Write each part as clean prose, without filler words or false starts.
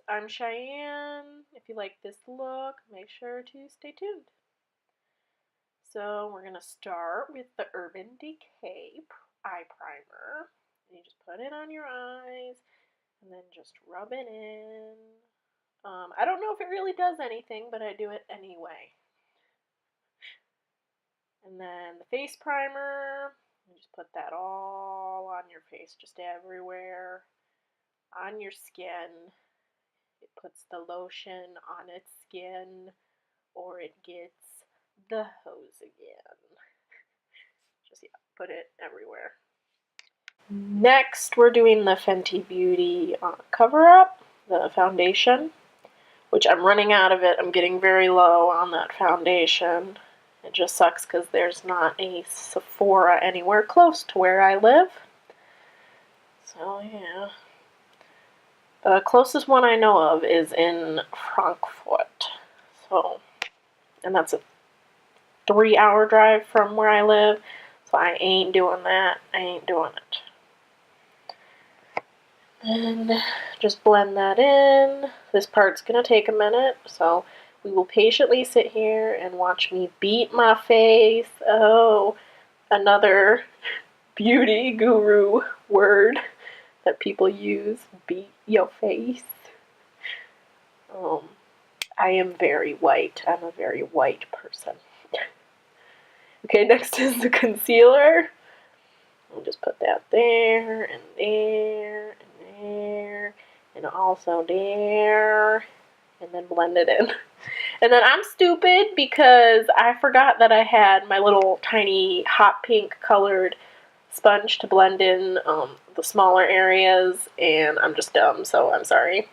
I'm Cheyenne. If you like this look, make sure to stay tuned. So we're going to start with the Urban Decay eye primer. And you just put it on your eyes and then just rub it in. I don't know if it really does anything, but I do it anyway. And then the face primer, you just put that all on your face, just everywhere on your skin. It puts the lotion on its skin, or it gets the hose again. Just, yeah, put it everywhere. Next, we're doing the Fenty Beauty Cover Up, the foundation, which I'm running out of it. I'm getting very low on that foundation. It just sucks because there's not a Sephora anywhere close to where I live. So, yeah. The closest one I know of is in Frankfurt. So, and that's a 3-hour drive from where I live. So I ain't doing that. I ain't doing it. And just blend that in. This part's gonna take a minute, so we will patiently sit here and watch me beat my face. Oh, another beauty guru word that people use, beat your face. I am very white. I'm a very white person. Okay, next is the concealer. I'll just put that there, and there, and there, and also there, and then blend it in. And then I'm stupid because I forgot that I had my little tiny hot pink colored sponge to blend in the smaller areas, and I'm just dumb, so I'm sorry.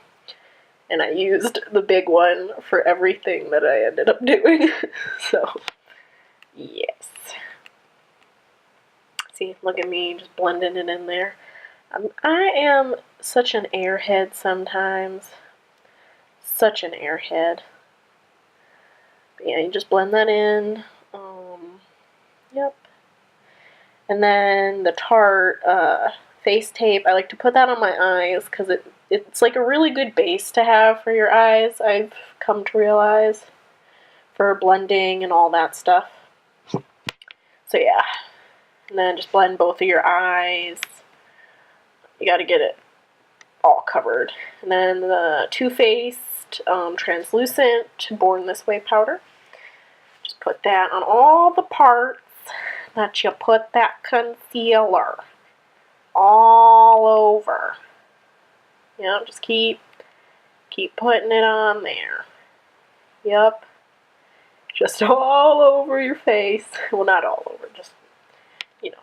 And I used the big one for everything that I ended up doing. So, yes. See, look at me just blending it in there. I am such an airhead sometimes. Such an airhead. But yeah, you just blend that in. Yep. And then the Tarte face tape, I like to put that on my eyes because it's like a really good base to have for your eyes, I've come to realize, for blending and all that stuff. So yeah. And then just blend both of your eyes. You gotta get it all covered. And then the Too Faced translucent Born This Way powder. Just put that on all the parts that you put that concealer all over. Yep, just keep putting it on there. Yep. Just all over your face. Well, not all over, just, you know.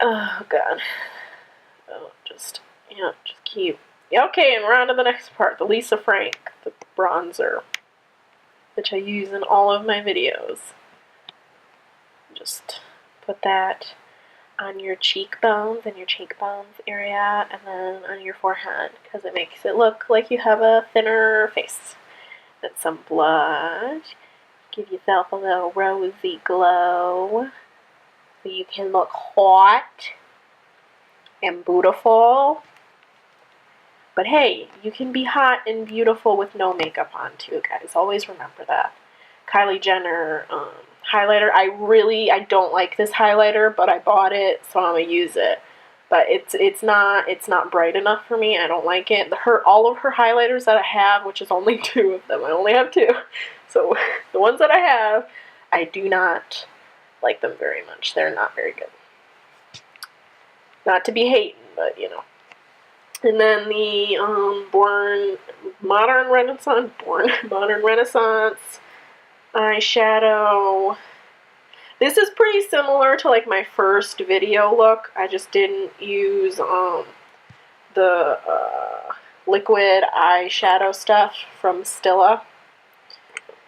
Oh, God. Oh, just keep. Okay, and we're on to the next part, the Lisa Frank, the bronzer, which I use in all of my videos. Just put that on your cheekbones and your cheekbones area, and then on your forehead, because it makes it look like you have a thinner face. And some blush. Give yourself a little rosy glow so you can look hot and beautiful. But hey, you can be hot and beautiful with no makeup on too, guys. Always remember that. Kylie Jenner highlighter. I don't like this highlighter, but I bought it, so I'm gonna use it. But it's not bright enough for me. I don't like it. All of her highlighters that I have, which is only 2 of them. I only have 2. So the ones that I have, I do not like them very much. They're not very good. Not to be hating, but you know. And then the Modern Renaissance eyeshadow. This is pretty similar to like my first video look. I just didn't use the liquid eyeshadow stuff from Stila.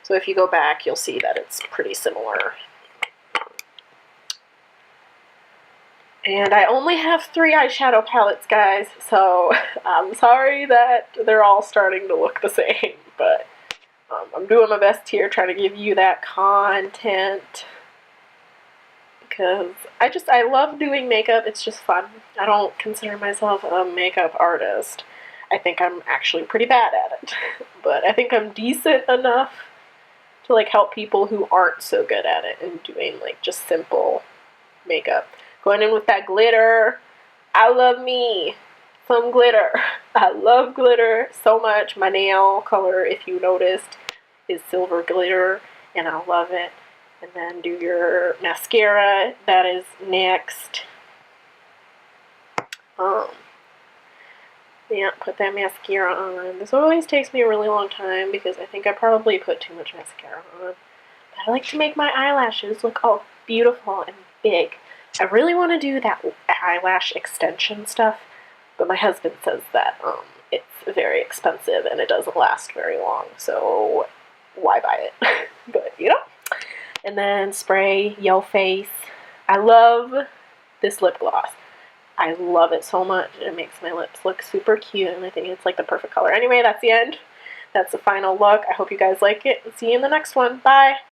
So if you go back, you'll see that it's pretty similar. And I only have 3 eyeshadow palettes, guys, so I'm sorry that they're all starting to look the same, but I'm doing my best here, trying to give you that content. because I love doing makeup. It's just fun. I don't consider myself a makeup artist. I think I'm actually pretty bad at it, but I think I'm decent enough to like help people who aren't so good at it and doing like just simple makeup. Going in with that glitter. I love me some glitter. I love glitter so much. My nail color, if you noticed, is silver glitter, and I love it. And then do your mascara. That is next. Yeah, put that mascara on. This always takes me a really long time because I think I probably put too much mascara on. But I like to make my eyelashes look all beautiful and big. I really want to do that eyelash extension stuff, but my husband says that it's very expensive and it doesn't last very long, so why buy it? But, you know. And then spray Yo Face. I love this lip gloss. I love it so much. It makes my lips look super cute, and I think it's like the perfect color. Anyway, that's the end. That's the final look. I hope you guys like it. See you in the next one. Bye!